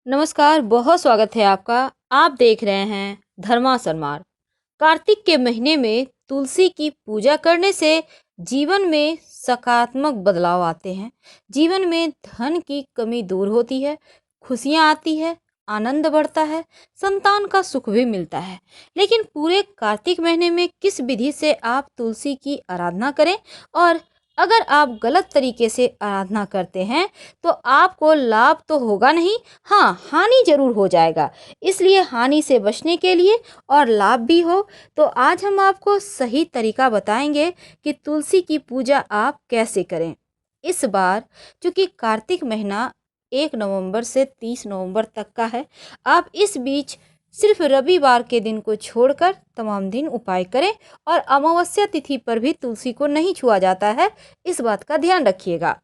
नमस्कार, बहुत स्वागत है आपका। आप देख रहे हैं धर्मा संमार। कार्तिक के महीने में तुलसी की पूजा करने से जीवन में सकारात्मक बदलाव आते हैं। जीवन में धन की कमी दूर होती है, खुशियां आती है, आनंद बढ़ता है, संतान का सुख भी मिलता है। लेकिन पूरे कार्तिक महीने में किस विधि से आप तुलसी की आराधना करें, और अगर आप गलत तरीके से आराधना करते हैं तो आपको लाभ तो होगा नहीं, हाँ हानि जरूर हो जाएगा। इसलिए हानि से बचने के लिए और लाभ भी हो, तो आज हम आपको सही तरीका बताएंगे कि तुलसी की पूजा आप कैसे करें। इस बार चूंकि कार्तिक महीना 1 नवंबर से 30 नवंबर तक का है, आप इस बीच सिर्फ रविवार के दिन को छोड़कर तमाम दिन उपाय करें, और अमावस्या तिथि पर भी तुलसी को नहीं छुआ जाता है, इस बात का ध्यान रखिएगा।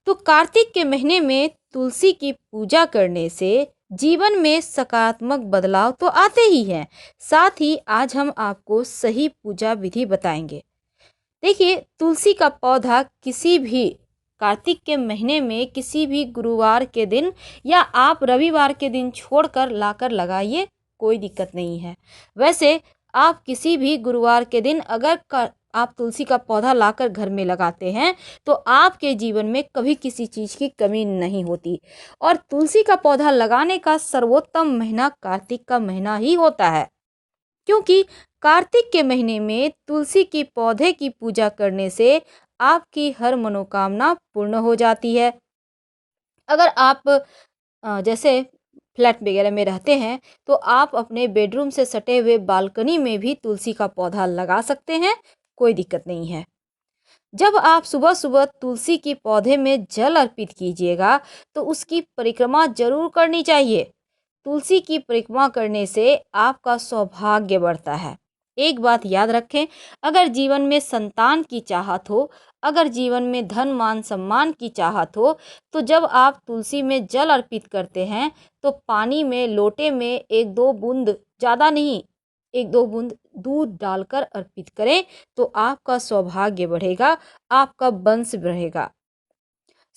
तो कार्तिक के महीने में तुलसी की पूजा करने से जीवन में सकारात्मक बदलाव तो आते ही हैं, साथ ही आज हम आपको सही पूजा विधि बताएंगे। देखिए, तुलसी का पौधा किसी भी कार्तिक के महीने में किसी भी गुरुवार के दिन या आप रविवार के दिन छोड़कर लाकर लगाइए, कोई दिक्कत नहीं है। वैसे आप किसी भी गुरुवार के दिन अगर आप तुलसी का पौधा लाकर घर में लगाते हैं तो आपके जीवन में कभी किसी चीज़ की कमी नहीं होती। और तुलसी का पौधा लगाने का सर्वोत्तम महीना कार्तिक का महीना ही होता है, क्योंकि कार्तिक के महीने में तुलसी की पौधे की पूजा करने से आपकी हर मनोकामना पूर्ण हो जाती है। अगर आप जैसे फ्लैट वगैरह में रहते हैं तो आप अपने बेडरूम से सटे हुए बालकनी में भी तुलसी का पौधा लगा सकते हैं, कोई दिक्कत नहीं है। जब आप सुबह सुबह तुलसी के पौधे में जल अर्पित कीजिएगा तो उसकी परिक्रमा जरूर करनी चाहिए। तुलसी की परिक्रमा करने से आपका सौभाग्य बढ़ता है। एक बात याद रखें, अगर जीवन में संतान की चाहत हो, अगर जीवन में धन मान सम्मान की चाहत हो, तो जब आप तुलसी में जल अर्पित करते हैं तो पानी में लोटे में एक दो बूंद, ज़्यादा नहीं, एक दो बूंद दूध डालकर अर्पित करें, तो आपका सौभाग्य बढ़ेगा, आपका वंश बढ़ेगा।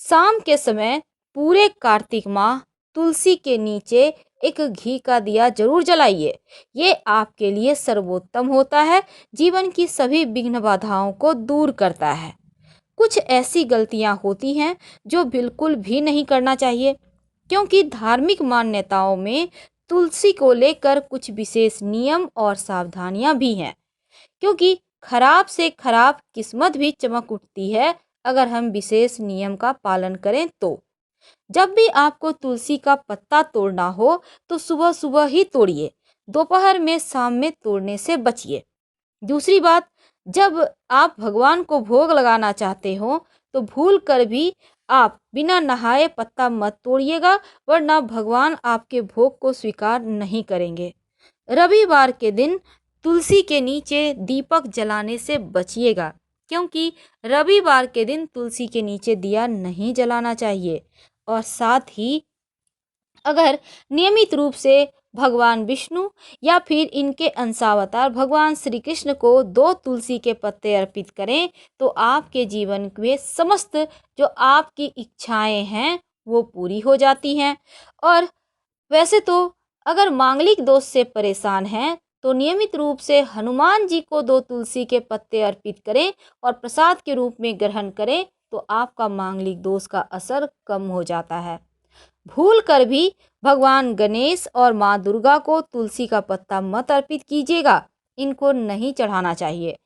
शाम के समय पूरे कार्तिक माह तुलसी के नीचे एक घी का दिया जरूर जलाइए। ये आपके लिए सर्वोत्तम होता है, जीवन की सभी विघ्न बाधाओं को दूर करता है। कुछ ऐसी गलतियां होती हैं जो बिल्कुल भी नहीं करना चाहिए, क्योंकि धार्मिक मान्यताओं में तुलसी को लेकर कुछ विशेष नियम और सावधानियां भी हैं। क्योंकि खराब से खराब किस्मत भी चमक उठती है अगर हम विशेष नियम का पालन करें तो। जब भी आपको तुलसी का पत्ता तोड़ना हो तो सुबह सुबह ही तोड़िए, दोपहर में शाम में तोड़ने से बचिए। दूसरी बात, जब आप भगवान को भोग लगाना चाहते हो तो भूल कर भी आप बिना नहाए पत्ता मत तोड़िएगा, वरना भगवान आपके भोग को स्वीकार नहीं करेंगे। रविवार के दिन तुलसी के नीचे दीपक जलाने से बचिएगा, क्योंकि रविवार के दिन तुलसी के नीचे दिया नहीं जलाना चाहिए। और साथ ही अगर नियमित रूप से भगवान विष्णु या फिर इनके अंशावतार भगवान श्री कृष्ण को 2 तुलसी के पत्ते अर्पित करें तो आपके जीवन में समस्त जो आपकी इच्छाएं हैं वो पूरी हो जाती हैं। और वैसे तो अगर मांगलिक दोष से परेशान हैं तो नियमित रूप से हनुमान जी को 2 तुलसी के पत्ते अर्पित करें और प्रसाद के रूप में ग्रहण करें, तो आपका मांगलिक दोष का असर कम हो जाता है। भूल कर भी भगवान गणेश और माँ दुर्गा को तुलसी का पत्ता मत अर्पित कीजिएगा, इनको नहीं चढ़ाना चाहिए।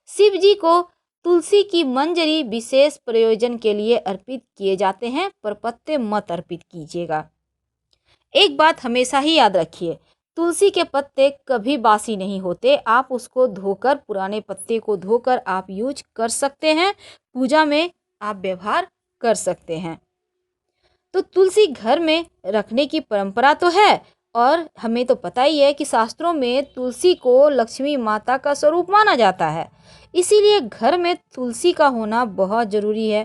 शिव जी को तुलसी की मंजरी विशेष प्रयोजन के लिए अर्पित किए जाते हैं, पर पत्ते मत अर्पित कीजिएगा। एक बात हमेशा ही याद रखिए, तुलसी के पत्ते कभी बासी नहीं होते। आप उसको धोकर, पुराने पत्ते को धोकर आप यूज कर सकते हैं, पूजा में आप व्यवहार कर सकते हैं। तो तुलसी घर में रखने की परंपरा तो है, और हमें तो पता ही है कि शास्त्रों में तुलसी को लक्ष्मी माता का स्वरूप माना जाता है, इसीलिए घर में तुलसी का होना बहुत जरूरी है।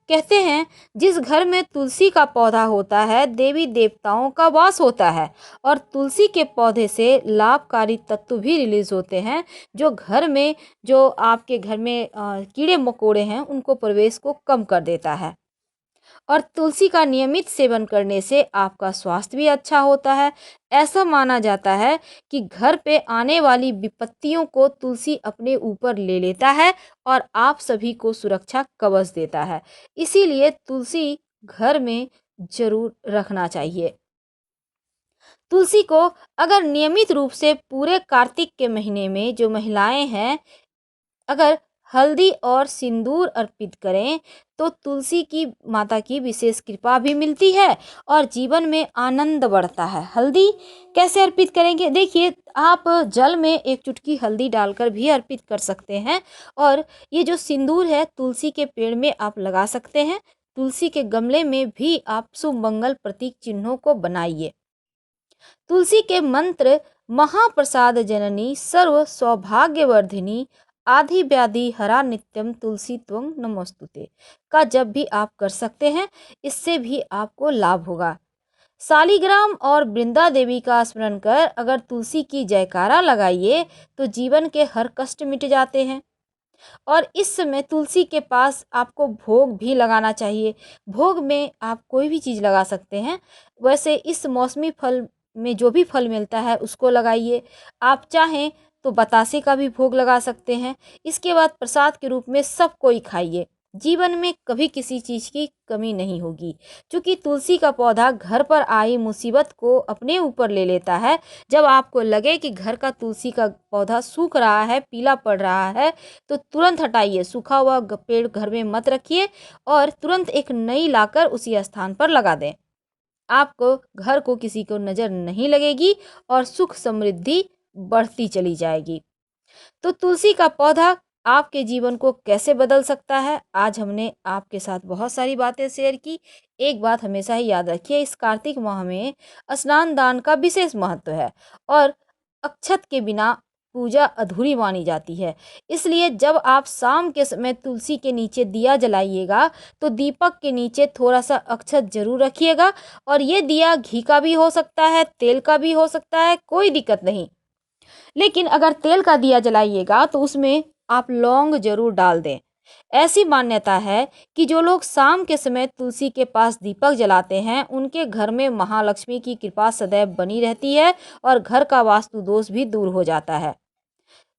कहते हैं जिस घर में तुलसी का पौधा होता है देवी देवताओं का वास होता है, और तुलसी के पौधे से लाभकारी तत्व भी रिलीज होते हैं जो घर में, जो आपके घर में कीड़े मकोड़े हैं उनको प्रवेश को कम कर देता है। और तुलसी का नियमित सेवन करने से आपका स्वास्थ्य भी अच्छा होता है। ऐसा माना जाता है कि घर पे आने वाली विपत्तियों को तुलसी अपने ऊपर ले लेता है और आप सभी को सुरक्षा कवच देता है। इसीलिए तुलसी घर में जरूर रखना चाहिए। तुलसी को अगर नियमित रूप से पूरे कार्तिक के महीने में जो महिलाएं हैं, अगर हल्दी और सिंदूर अर्पित करें तो तुलसी की माता की विशेष कृपा भी मिलती है और जीवन में आनंद बढ़ता है। हल्दी कैसे अर्पित करेंगे? देखिए, आप जल में एक चुटकी हल्दी डालकर भी अर्पित कर सकते हैं। और ये जो सिंदूर है, तुलसी के पेड़ में आप लगा सकते हैं। तुलसी के गमले में भी आप शुभ मंगल प्रतीक चिन्हों को बनाइए। तुलसी के मंत्र महाप्रसाद जननी सर्व सौभाग्यवर्धिनी आधि व्याधि हरा नित्यम तुलसी त्वं नमोस्तुते का जब भी आप कर सकते हैं, इससे भी आपको लाभ होगा। सालिग्राम और वृंदा देवी का स्मरण कर अगर तुलसी की जयकारा लगाइए तो जीवन के हर कष्ट मिट जाते हैं। और इस समय तुलसी के पास आपको भोग भी लगाना चाहिए। भोग में आप कोई भी चीज़ लगा सकते हैं। वैसे इस मौसमी फल में जो भी फल मिलता है उसको लगाइए। आप चाहें तो बतासे का भी भोग लगा सकते हैं। इसके बाद प्रसाद के रूप में सब कोई खाइए। जीवन में कभी किसी चीज़ की कमी नहीं होगी, क्योंकि तुलसी का पौधा घर पर आई मुसीबत को अपने ऊपर ले लेता है। जब आपको लगे कि घर का तुलसी का पौधा सूख रहा है, पीला पड़ रहा है, तो तुरंत हटाइए। सूखा हुआ पेड़ घर में मत रखिए और तुरंत एक नई लाकर उसी स्थान पर लगा दें। आपको घर को किसी को नज़र नहीं लगेगी और सुख समृद्धि बढ़ती चली जाएगी। तो तुलसी का पौधा आपके जीवन को कैसे बदल सकता है, आज हमने आपके साथ बहुत सारी बातें शेयर की। एक बात हमेशा ही याद रखिए, इस कार्तिक माह में स्नान दान का विशेष महत्व है और अक्षत के बिना पूजा अधूरी मानी जाती है। इसलिए जब आप शाम के समय तुलसी के नीचे दिया जलाइएगा तो दीपक के नीचे थोड़ा सा अक्षत जरूर रखिएगा। और ये दिया घी का भी हो सकता है, तेल का भी हो सकता है, कोई दिक्कत नहीं। लेकिन अगर तेल का दिया जलाइएगा तो उसमें आप लौंग जरूर डाल दें। ऐसी मान्यता है कि जो लोग शाम के समय तुलसी के पास दीपक जलाते हैं, उनके घर में महालक्ष्मी की कृपा सदैव बनी रहती है और घर का वास्तु दोष भी दूर हो जाता है।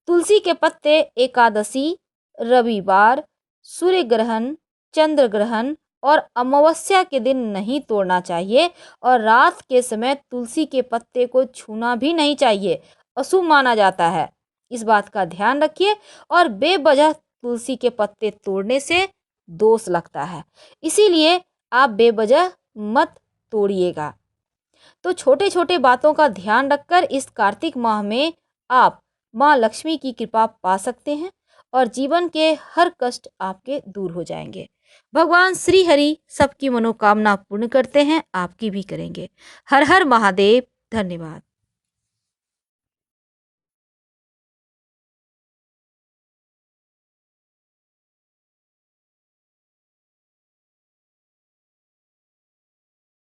तुलसी के पत्ते एकादशी, रविवार, सूर्य ग्रहण, चंद्र ग्रहण और अमावस्या के दिन नहीं तोड़ना चाहिए और रात के समय तुलसी के पत्ते को छूना भी नहीं चाहिए, अशुभ माना जाता है। इस बात का ध्यान रखिए। और बेवजह तुलसी के पत्ते तोड़ने से दोष लगता है, इसीलिए आप बेवजह मत तोड़िएगा। तो छोटे छोटे बातों का ध्यान रखकर इस कार्तिक माह में आप माँ लक्ष्मी की कृपा पा सकते हैं और जीवन के हर कष्ट आपके दूर हो जाएंगे। भगवान श्री हरि सबकी मनोकामना पूर्ण करते हैं, आपकी भी करेंगे। हर हर महादेव। धन्यवाद।